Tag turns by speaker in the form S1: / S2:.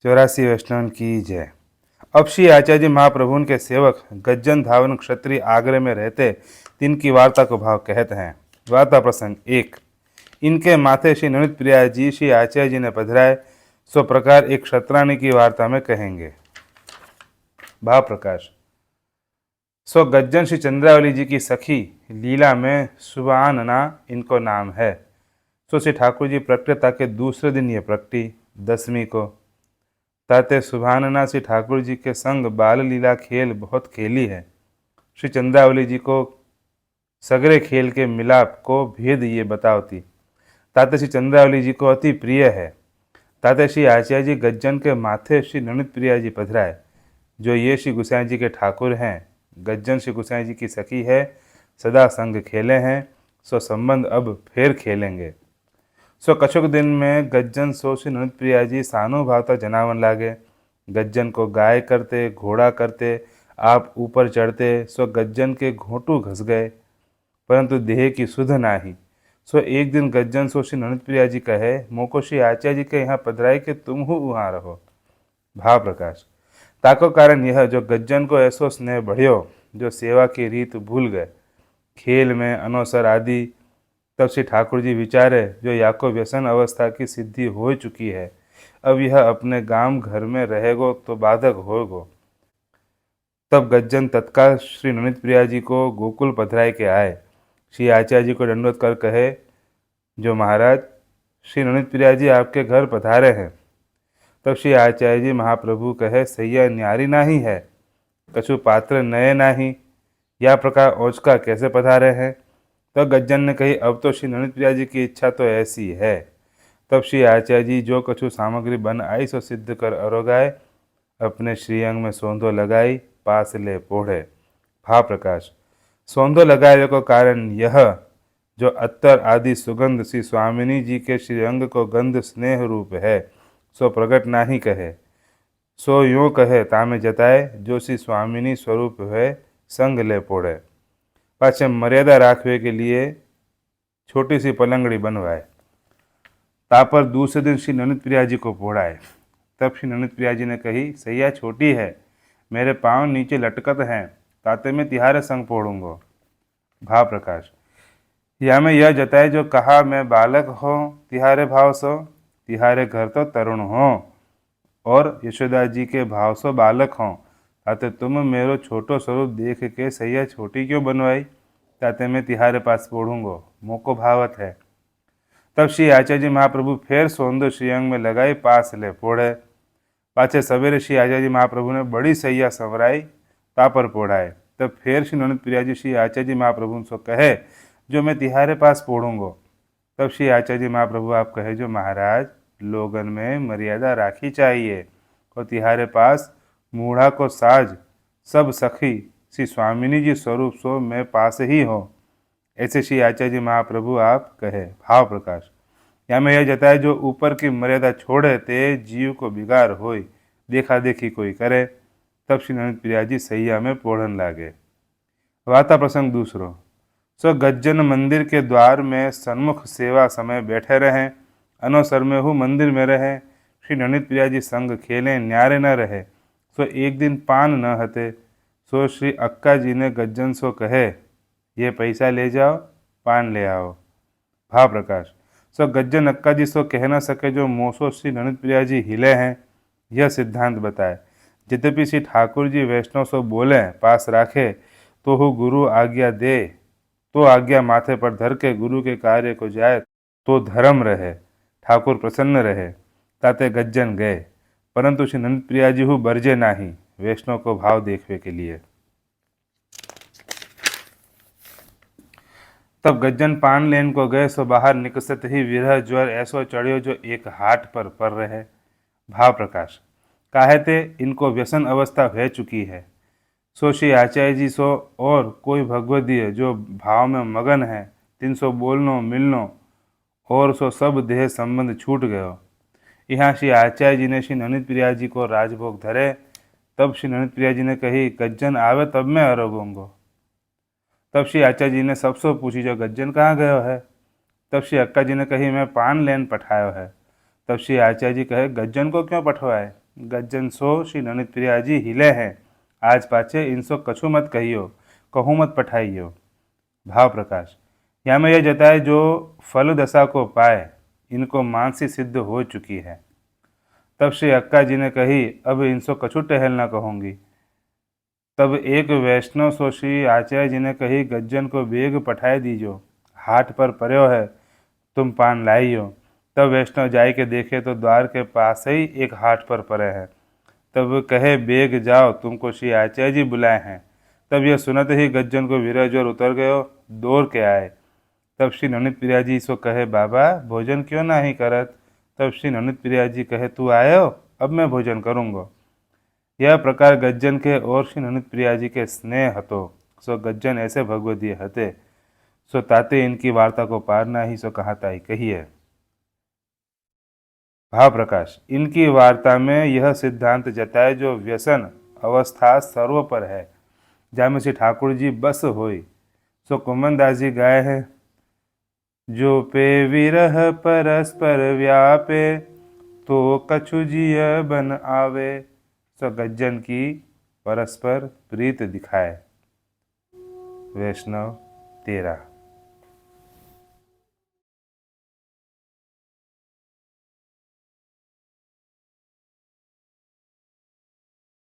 S1: चौरासी वैष्णव की जय। अब श्री आचार्य महाप्रभु के सेवक गज्जन धावन क्षत्रिय आगरे में रहते, तिनकी वार्ता को भाव कहते हैं। वार्ता प्रसंग एक। इनके माथे श्री नृत्य प्रिया जी श्री आचार्य जी ने पधराए, सो प्रकार एक क्षत्राणी की वार्ता में कहेंगे। भाव प्रकाश। सो गज्जन श्री चंद्रावली जी की सखी लीला में सुबानना इनको नाम है। सो श्री ठाकुर जी प्रकटता के दूसरे दिन ये प्रकटी 10वीं को। ताते सुभानना श्री ठाकुर जी के संग बाल लीला खेल बहुत खेली है। श्री चंद्रावली जी को सगरे खेल के मिलाप को भेद ये बतावती। ताते श्री चंद्रावली जी को अति प्रिय है। ताते श्री आचार्य जी गज्जन के माथे श्री नृत्य प्रिया जी पधराए, जो ये श्री गुसाई जी के ठाकुर हैं। गज्जन श्री गुसाई जी की सखी है, सदा संग खेले हैं, सो संबंध अब फिर खेलेंगे। सो कछुक दिन में गज्जन सो श्री नृत्य प्रिया जी सानुभावता जनावन लागे। गज्जन को गाय करते, घोड़ा करते, आप ऊपर चढ़ते, सो गज्जन के घोंटू घस गए, परंतु देह की सुध नाही। सो एक दिन गज्जन सो श्री नृत्य प्रिया जी कहे, मोको श्री आचार्य जी के यहाँ पधराई के तुम हूँ वहाँ रहो। भाव प्रकाश। ताको कारण यह, जो गज्जन को ऐसो स्नेह बढ़ियो, जो सेवा की रीत भूल गए, खेल में अनवसर आदि। तब श्री ठाकुर जी विचारे, जो याको व्यसन अवस्था की सिद्धि हो चुकी है, अब यह अपने गांव घर में रहेगो तो बाधक होगो। तब गज्जन तत्काल श्री नृत्य प्रिया जी को गोकुल पधराई के आए। श्री आचार्य जी को दंडवत कर कहे, जो महाराज श्री नृत्य प्रिया जी आपके घर पधारे हैं। तब श्री आचार्य जी महाप्रभु कहे, सैया न्यारी नाही है, कछु पात्र नए नाही, या प्रकार ओचका कैसे पधारे हैं। तो गज्जन ने कही, अब तो श्री नृत्य प्रिया जी की इच्छा तो ऐसी है। तब श्री आचार्य जी जो कछु सामग्री बन आई सो सिद्ध कर अरोगाए, अपने श्रीअंग में सौंधो लगाई, पास ले पोढ़े। भाव प्रकाश। सौंधो लगाए को कारण यह, जो अत्तर आदि सुगंध श्री स्वामिनी जी के श्रीअंग को गंध स्नेह रूप है, सो प्रकट नाही कहे, सो यूँ कहे तामे जताए, जो श्री स्वामिनी स्वरूप है, संग ले पोढ़े। पाछे मर्यादा राखवे के लिए छोटी सी पलंगड़ी बनवाए। तापर दूसरे दिन श्री नृत्य प्रिया जी को पोढ़ाए। तब श्री नृत्य प्रिया जी ने कही, सैया छोटी है, मेरे पाँव नीचे लटकत हैं, ताते मैं तिहारे संग पोढ़ूंगो। भाव प्रकाश। या में यह जताए, जो कहा मैं बालक हो तिहारे भाव सो, तिहारे घर तो तरुण हो, और यशोदा जी के भाव सो बालक हों, ताते तुम मेरो छोटो स्वरूप देख के सैया छोटी क्यों बनवाई, ताते मैं तिहारे पास पोढ़ूंगो, मोको भावत है। तब श्री आचार्य जी महाप्रभु फिर सौंदो श्रीअंग में लगाई, पास ले पोढ़े। पाछे सवेरे श्री आचार्य जी महाप्रभु ने बड़ी सैया संवराई, तापर पोढ़ाए। तब फिर श्री नृत्य प्रिया जी श्री आचार्य जी महाप्रभु सो कहे, जो मैं तिहारे पास पोढ़ूंगो। तब श्री आचार्य जी महाप्रभु आप कहे, जो महाराज लोगन में मर्यादा राखी चाहिए, और तिहारे पास मूढ़ा को साज सब सखी श्री स्वामिनी जी स्वरूप सो मैं पास ही हो, ऐसे श्री आचार्य जी महाप्रभु आप कहे। भाव प्रकाश। यहाँ में यह जताए, जो ऊपर की मर्यादा छोड़े ते जीव को बिगाड़ होई, देखा देखी कोई करे। तब श्री नृत्य प्रिया जी सैया में पोढ़न लागे। वार्ता प्रसंग दूसरो। सो गज्जन मंदिर के द्वार में सन्मुख सेवा समय बैठे रहें, अनवसर में हूँ मंदिर में रहे, श्री नृत्य प्रिया जी संग खेलें, न्यारे न रहे। सो एक दिन पान न हते, सो श्री अक्का जी ने गज्जन सो कहे, ये पैसा ले जाओ, पान ले आओ। भाव प्रकाश। सो गज्जन अक्का जी सो कह न सके, जो मोसो श्री नृत्य प्रिया जी हिले हैं, यह सिद्धांत बताए। यद्यपि श्री ठाकुर जी वैष्णव सो बोले, पास राखे, तो हु गुरु आज्ञा दे, तो आज्ञा माथे पर धर के गुरु के कार्य को जाए, तो धर्म रहे, ठाकुर प्रसन्न रहे। ताते गज्जन गए, परंतु श्री नृत्य प्रिया जी हु बरजे नाही, वैष्णव को भाव देखवे के लिए। तब गज्जन पान लेन को गए, सो बाहर निकसत ही विरह ज्वर ऐसो चढ़ियो, जो एक हाट पर रहे। भाव प्रकाश। काहे ते इनको व्यसन अवस्था भय चुकी है। सो श्री आचार्य जी सो और कोई भगवदीय जो भाव में मगन है, तिन सो बोलनो मिलनो, और सो सब देह संबंध छूट गयो। यहाँ श्री आचार्य जी ने श्री नृत्य प्रिया जी को राजभोग धरे। तब श्री नृत्य प्रिया जी ने कही, गज्जन आवे तब मैं अरोगूंगो। तब श्री आचार्य जी ने सबसे पूछी, जो गज्जन कहाँ गयो है। तब श्री अक्का जी ने कही, मैं पान लेन पठायो है। तब श्री आचार्य जी कहे, गज्जन को क्यों पठवाए। गज्जन सो श्री ननित प्रियाजी हिले हैं, आज पाचे इनसो कछु मत कहियो, कहूँ मत पठाइयो। भाव प्रकाश, यहाँ में यह जताए जो फल दशा को पाए, इनको मानसी सिद्ध हो चुकी है। तब श्री अक्का जी ने कही, अब इनसो कछु टहल न कहूँगी। तब एक वैष्णव सो श्री आचार्य जी ने कही, गज्जन को बेग पठाए दीजो, हाट पर पर्यो है, तुम पान लाइयो। तब वैष्णव जाय के देखे तो द्वार के पास ही एक हाट पर पड़े हैं। तब कहे, बेग जाओ, तुमको श्री आचार्य जी बुलाए हैं। तब यह सुनते ही गज्जन को विरह जोर उतर गयो, दौड़ के आए। तब श्री नवनीत प्रिया जी सो कहे, बाबा भोजन क्यों नहीं करत। तब श्री नवनीत प्रिया जी कहे, तू आयो, अब मैं भोजन करूँगा। यह प्रकार गज्जन के और श्री नवनीत प्रिया जी के स्नेह हतो। सो गज्जन ऐसे भगवदीय हते, सो ताते इनकी वार्ता को पार नाही, सो कहाता ही कहिए। भाव प्रकाश, इनकी वार्ता में यह सिद्धांत जताए जो व्यसन अवस्था सर्व पर है, जामे श्री ठाकुर जी बस होई। सो कुमनदास जी गाए हैं, जो पे विरह परस्पर व्यापे, तो कछु जिय बन आवे। सो गज्जन की परस्पर प्रीत दिखाए। वैष्णव 13।